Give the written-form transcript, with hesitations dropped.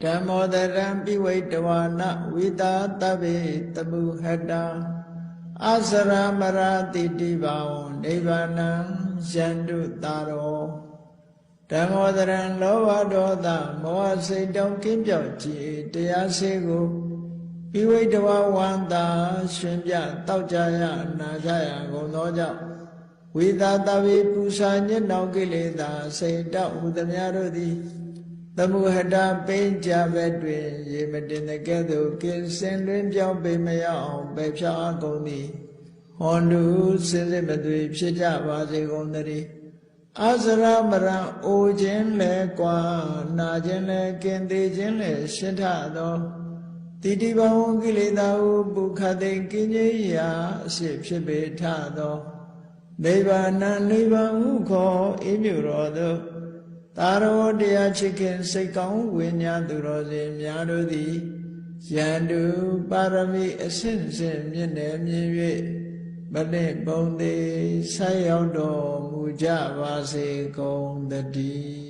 ဓမ္မောတရံပိဝိတဝါနဝိတာတဗ္ဗေတမုဟတံအစရမရတိတိဘာဝနိဗ္ဗာနံယန္တုတာရောဓမ္မောတရံလောဘဒေါသမောဟစိတ်တောင်းကင်းပြောက်ကြည်တရားစေကိုပိဝိတဝါဝန္တာရှင်ပြတောက်ကြရနာကြရကုန်သောကြောင့်ဝိတာတဗ္ဗေပူဇာညစ်နောင်ကိလေသာစိတ်တောက်ဟူသည်များတို့သည်သမုဟတပိဉ္ကြဘက်တွင်ရေမတင်တဲ့ကဲ့သို့ကင်းစင်လွင်ပြောင်းပေမရအောင်ပယ်ဖြောင်းကုန်သည်ဟွန်တုစင်စစ်မသွေဖြစ်ကြပါစေကုန်သတည်းအစရမရံအိုခြင်းလဲကွာနာခြင်းလဲကင်းသေးခြင်းလဲရှင်းထသောတိတိဘဝကိလေသာဟုပုခတိကင်းခြင်းရာအရှိဖြစ်ပေထသောနိဗ္ဗာန်နိဗ္ဗာန်ဟုခေါ်အေးမြတော်သောသာရောတရားချစ်ခင်စိတ်ကောင်းဝိညာဉ်သူတော်စင်များတို့သည်ယန္တုပါရမီအစဉ်စဉ်မြင့်နေမြင်၍မလင့်ပုံသေးဆက်ရောက်တော်မူကြပါစေကုန်သတည်း